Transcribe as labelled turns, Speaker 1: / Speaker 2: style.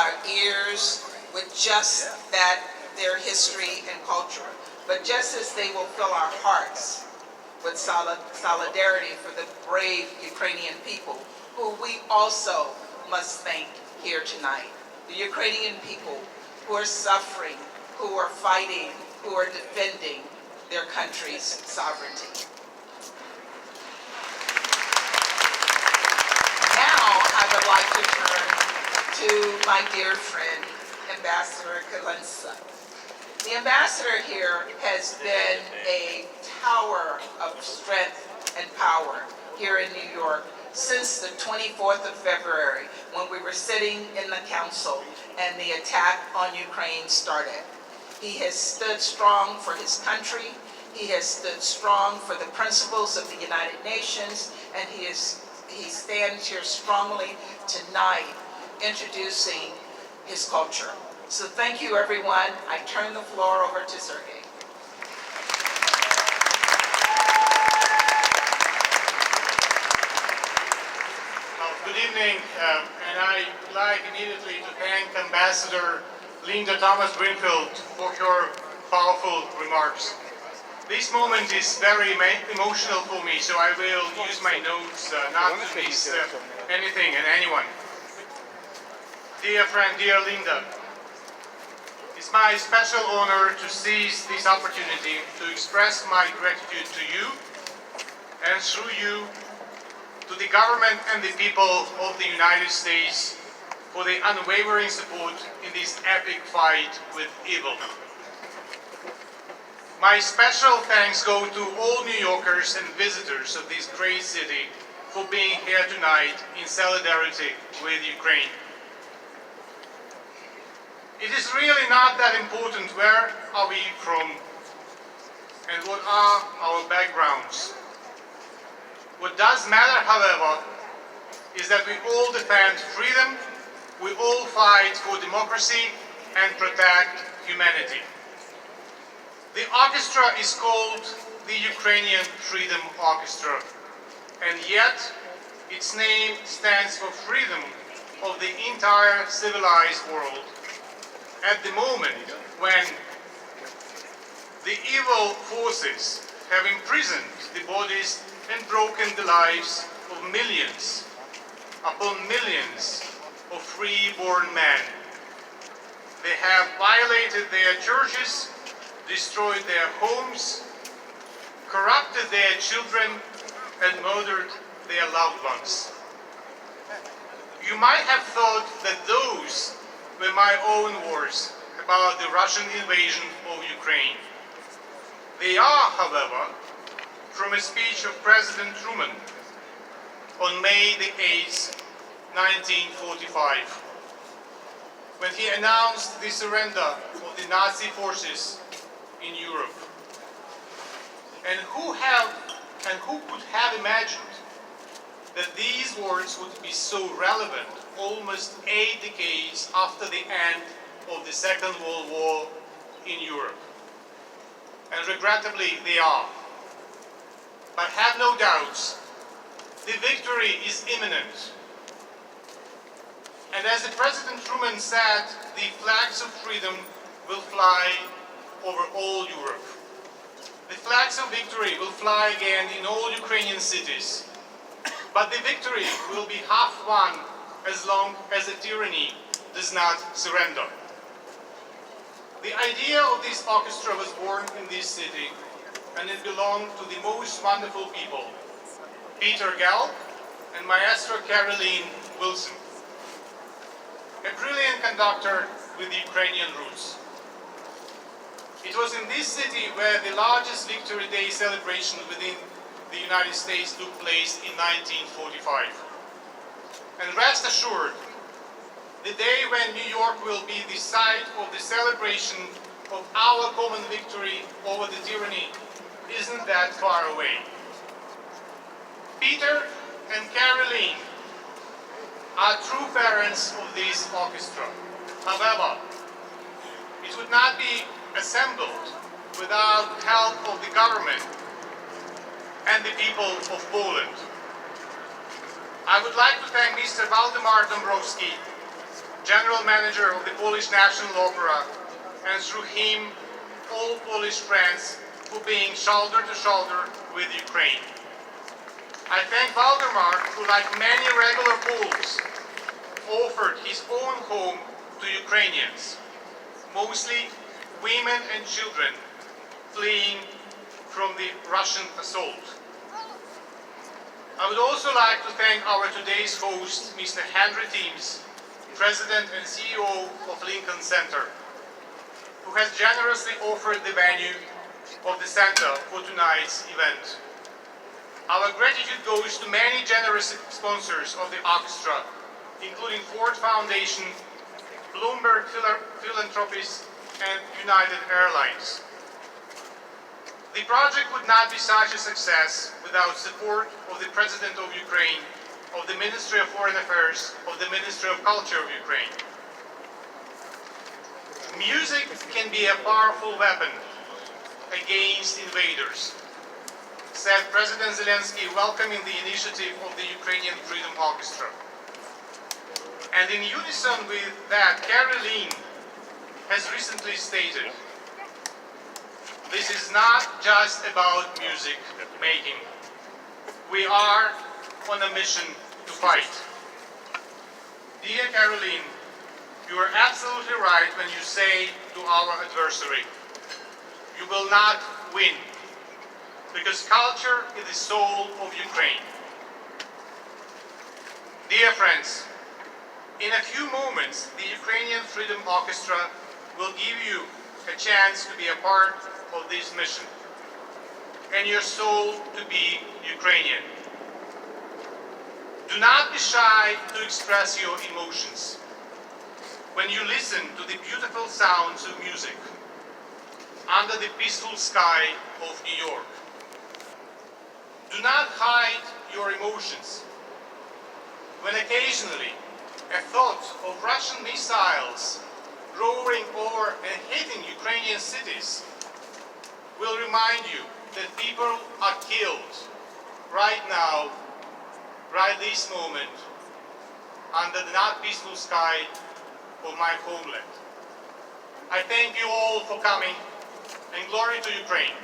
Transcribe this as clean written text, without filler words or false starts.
Speaker 1: our ears with just that, their history and culture, but just as they will fill our hearts with solidarity for the brave Ukrainian people, who we also must thank here tonight. The Ukrainian people who are suffering, who are fighting, who are defending their country's sovereignty. Now I would like to turn to my dear friend, Ambassador Kyslytsya. The ambassador here has been a tower of strength and power here in New York since the 24th of February, when we were sitting in the council and the attack on Ukraine started. He has stood strong for his country. He has stood strong for the principles of the United Nations, and he stands here strongly tonight introducing his culture. So thank you, everyone. I turn the floor over to Sergiy.
Speaker 2: Good evening, and I would like immediately to thank Ambassador Linda Thomas-Greenfield for her powerful remarks. This moment is very emotional for me, so I will use my notes not to miss anything and anyone. Dear friend, dear Linda, it's my special honor to seize this opportunity to express my gratitude to you, and through you, to the government and the people of the United States for the unwavering support in this epic fight with evil. My special thanks go to all New Yorkers and visitors of this great city for being here tonight in solidarity with Ukraine. It is really not that important where are we from and what are our backgrounds. What does matter, however, is that we all defend freedom, we all fight for democracy and protect humanity. The orchestra is called the Ukrainian Freedom Orchestra, and yet its name stands for freedom of the entire civilized world. At the moment when the evil forces have imprisoned the bodies and broken the lives of millions upon millions of free-born men. They have violated their churches, destroyed their homes, corrupted their children, and murdered their loved ones. You might have thought that those were my own words about the Russian invasion of Ukraine. They are, however, from a speech of President Truman on May the 8th, 1945, when he announced the surrender of the Nazi forces in Europe. And who could have imagined that these words would be so relevant almost 8 decades after the end of the Second World War in Europe? And regrettably, they are. But have no doubts, the victory is imminent. And as President Truman said, the flags of freedom will fly over all Europe. The flags of victory will fly again in all Ukrainian cities. But the victory will be half won as long as the tyranny does not surrender. The idea of this orchestra was born in this city, and it belonged to the most wonderful people, Peter Galp and Maestro Caroline Wilson, a brilliant conductor with Ukrainian roots. It was in this city where the largest Victory Day celebration within the United States took place in 1945. And rest assured, the day when New York will be the site of the celebration of our common victory over the tyranny isn't that far away. Peter and Caroline are true parents of this orchestra. However, it would not be assembled without help of the government and the people of Poland. I would like to thank Mr. Waldemar Dąbrowski, general manager of the Polish National Opera, and through him, all Polish friends for being shoulder to shoulder with Ukraine. I thank Valdemar, who like many regular Poles, offered his own home to Ukrainians, mostly women and children fleeing from the Russian assault. I would also like to thank our today's host, Mr. Henry Teams, President and CEO of Lincoln Center, who has generously offered the venue of the center for tonight's event. Our gratitude goes to many generous sponsors of the orchestra, including Ford Foundation, Bloomberg Philanthropies, and United Airlines. The project would not be such a success without support of the President of Ukraine, of the Ministry of Foreign Affairs, of the Ministry of Culture of Ukraine. Music can be a powerful weapon against invaders, said President Zelensky, welcoming the initiative of the Ukrainian Freedom Orchestra. And in unison with that, Carrie Lynn has recently stated, this is not just about music making. We are on a mission to fight. Dear Caroline, you are absolutely right when you say to our adversary, you will not win, because culture is the soul of Ukraine. Dear friends, in a few moments, the Ukrainian Freedom Orchestra will give you a chance to be a part of this mission, and your soul to be Ukrainian. Do not be shy to express your emotions. When you listen to the beautiful sounds of music under the peaceful sky of New York, do not hide your emotions. When occasionally a thought of Russian missiles roaring over and hitting Ukrainian cities will remind you that people are killed right now, right this moment, under the not peaceful sky of my homeland. I thank you all for coming, and glory to Ukraine.